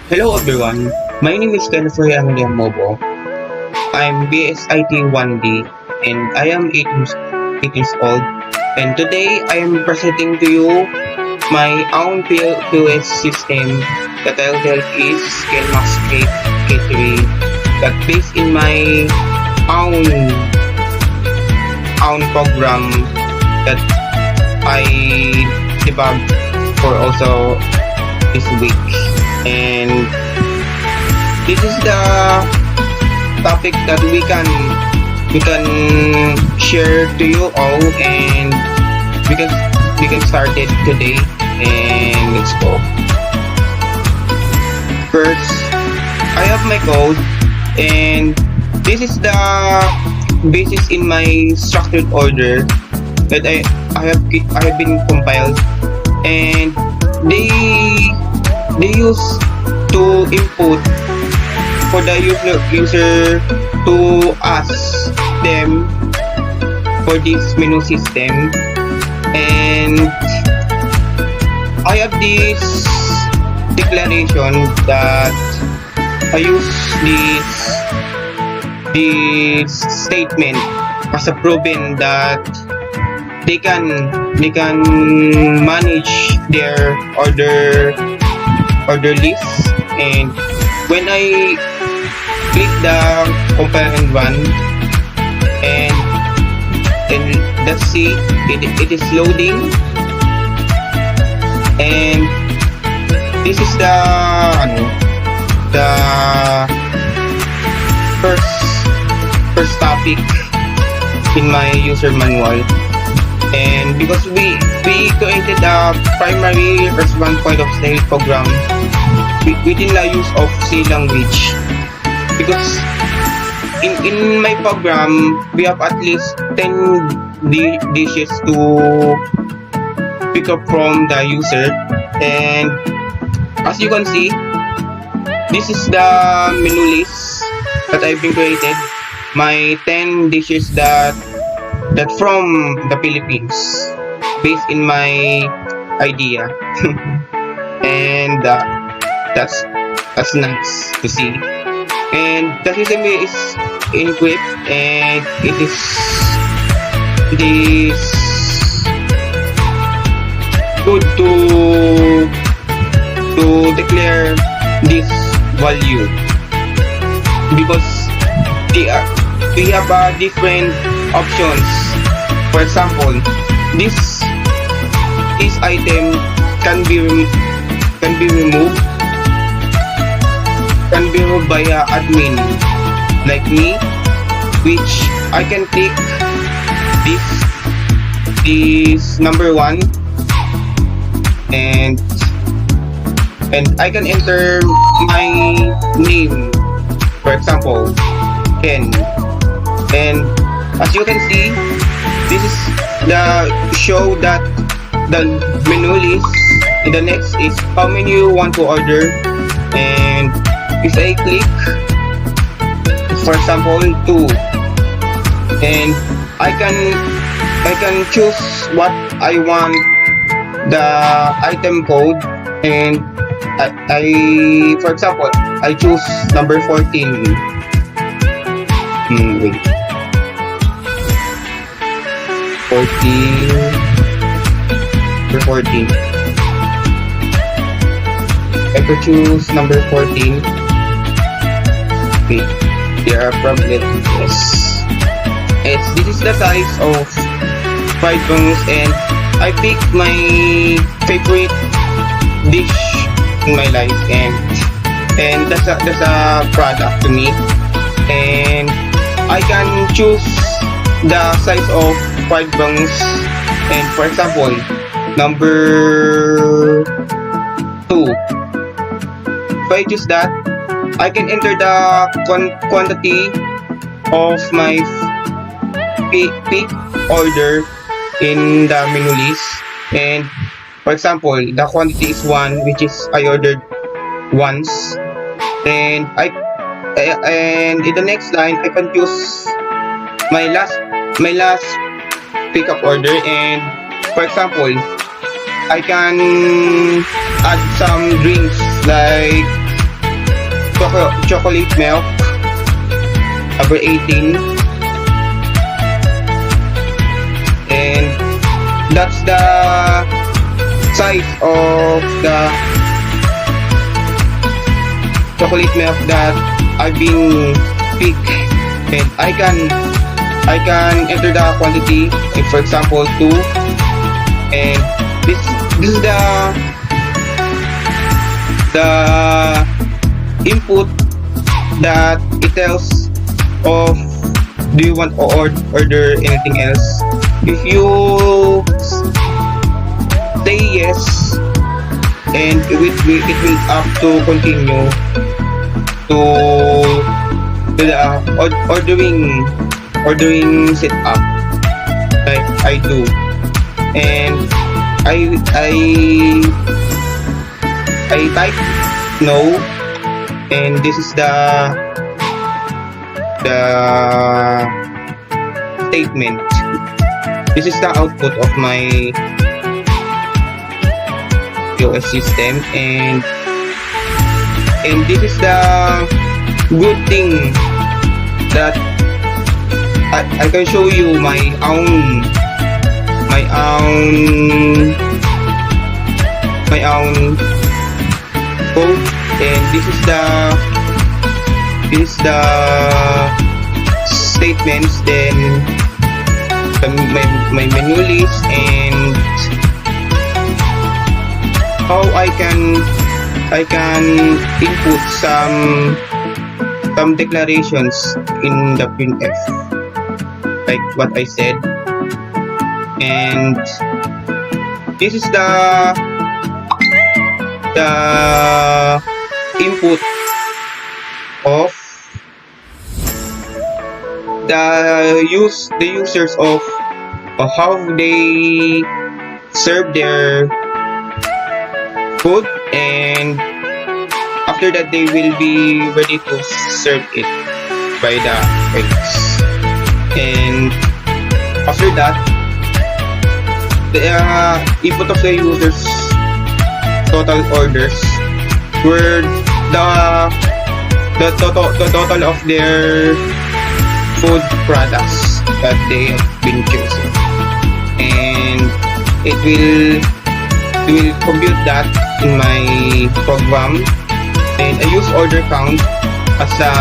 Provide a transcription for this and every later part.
Hello everyone, my name is KENMAX I'm BSIT 1D and I am 8 years old, and today I am presenting to you my own P.O.S system that I'll tell is KENMAX CATERY, that based in my own program that I debugged for also this week. And this is the topic that we can share to you all, and we can start it today, and let's go. First, I have my code, and this is the basis in my structured order that I have been compiled, and they use to input for the user to ask them for this menu system. And I have this declaration that I use this statement as a proven that they can manage their order list. And when I click the compare and run, and let's see, it is loading, and this is the first topic in my user manual. And because we created a primary response point of sale program within the use of CLanguage, because in my program we have at least 10 dishes to pick up from the user. And as you can see, this is the menu list that I've been created, my 10 dishes that from the Philippines, based in my idea. And that's nice to see. And the system is encrypted, and it is good to declare this value, because we have different options. For example, this item can be removed by a admin like me, which I can click this number 1, and I can enter my name, for example Ken. And as you can see, this is the show that the menu list, and the next is how many you want to order. And if I click, for example 2, and I can choose what I want, the item code, and I for example I choose number 14. Wait. 14. I could choose number 14. Wait, there are problems. Yes. This is the size of fried bangus, and I picked my favorite dish in my life, and that's a product to me. And I can choose the size of fried bangus, and for example number 2. If I choose that, I can enter the quantity of my pick order in the menu list. And for example, the quantity is 1, which is I ordered once. And in the next line I can choose my last pickup order. And for example, I can add some drinks like chocolate milk, number 18, and that's the size of the chocolate milk that I've been picked, and I can enter the quantity, if for example 2, and this is the input that it tells of do you want to order anything else. If you say yes, and it will have to continue to the ordering setup like I do, and I type no, and this is the statement. This is the output of my P.O.S system, and this is the good thing that I can show you my own code, and this is the statements, then my menu list, and how I can input some declarations in the printf, like what I said, and this is the input of the users of how they serve their food, and after that they will be ready to serve it by the waiters. And after that, the input of the users total orders were the total of their food products that they have been choosing, and it will compute that in my program, and I use order count as a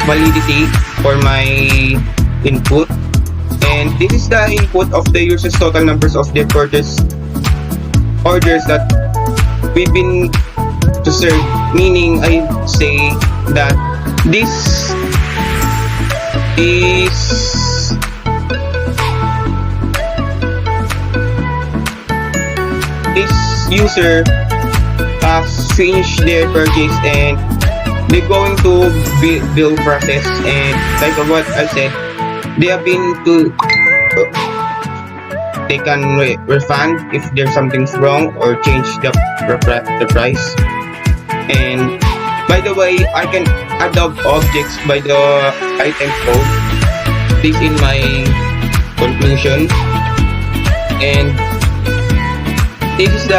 validity for my input, and this is the input of the users total numbers of their orders that we've been to serve, meaning I say that this user has finished their purchase, and they're going to bill process, and like what I said, they have been to they can refund if there's something's wrong or change the price. And by the way, I can add up objects by the item code. This in my conclusion, and this is the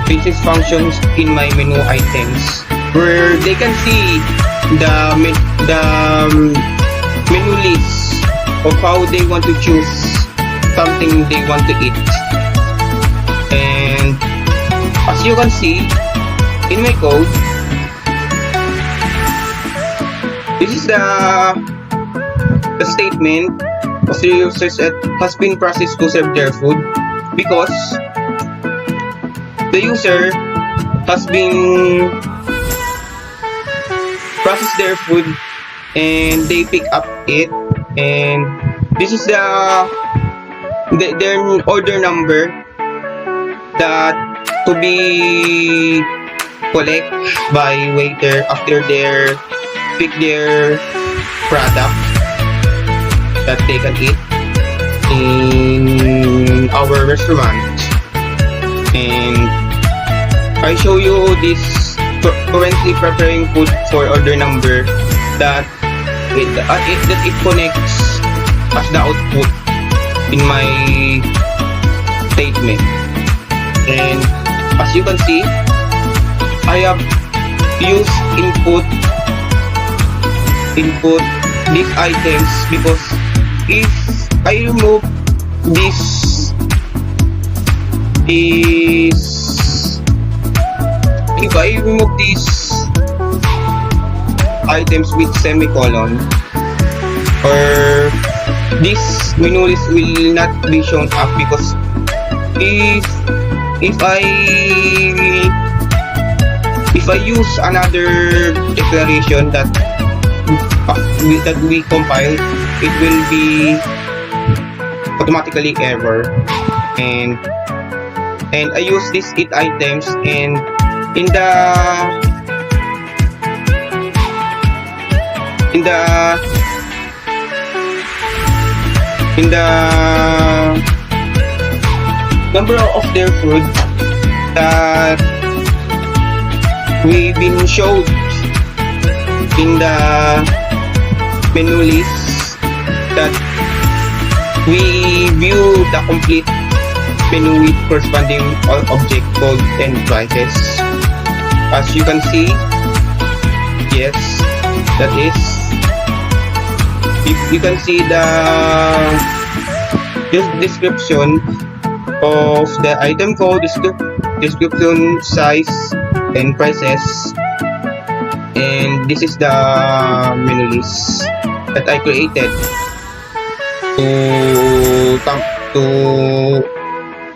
basis functions in my menu items, where they can see the menu list of how they want to choose something they want to eat. And as you can see in my code, this is the statement of the users that has been processed to serve their food, because the user has been processed their food and they pick up it, and this is their order number that to be collect by waiter after their pick their product that they can eat in our restaurant. And I show you this currently preparing food for order number that it connects as the output in my statement. And as you can see, I have used input these items because if I remove this if I remove these items with semicolon, or this menu list will not be shown up, because if I use another declaration that we compile, it will be automatically error. And I use these 8 items, and in the number of their food that we've been showed in the menu list, that we view the complete menu with corresponding object code and prices. As you can see, yes, that is, you can see the description of the item code, description, size, and prices. And this is the menu list that I created to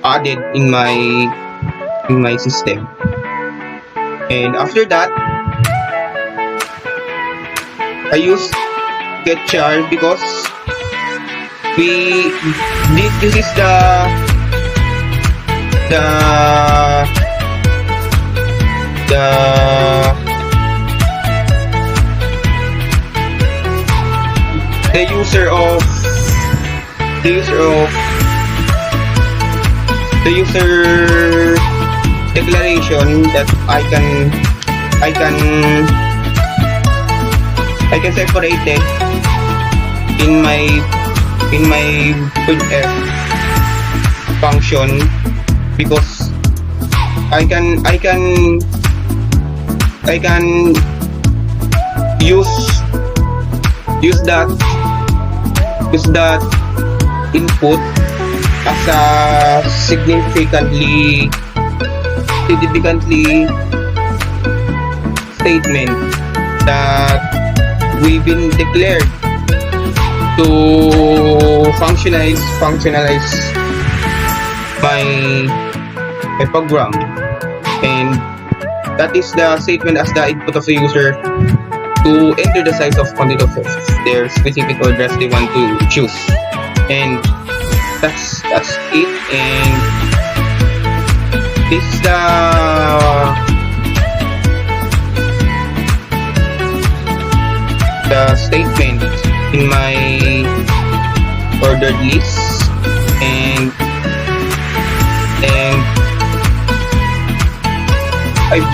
add it in my system. And after that, I use getchar because this is the user declaration that I can separate it in my printf function, because I can use that input as a significantly statement that we've been declared to functionalize my program. And that is the statement as the input of the user to enter the size of quantity of their specific address they want to choose. And that's it. And this is the statement in my ordered list. And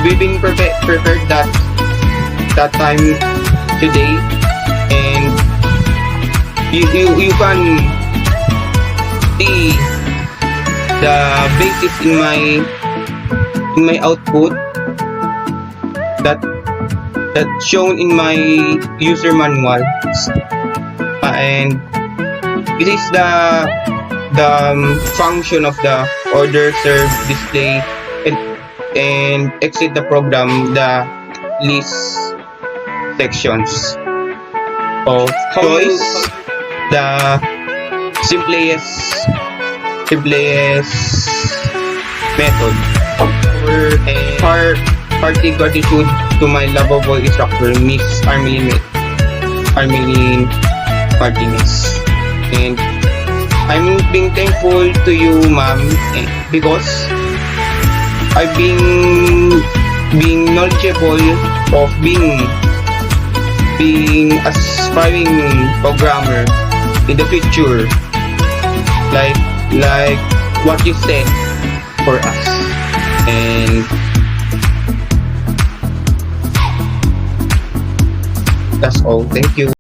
we've been prepared that time today, and you can see the basis in my output that shown in my user manual. And this is the function of the order, serve, display, and exit the program, the list sections of choice, the simplest method. And hearty gratitude to my lovable instructor, Miss Armeline Martinez. And I'm being thankful to you, ma'am, because I've been being knowledgeable of being aspiring programmer in the future, like what you said for us. And that's all. Thank you.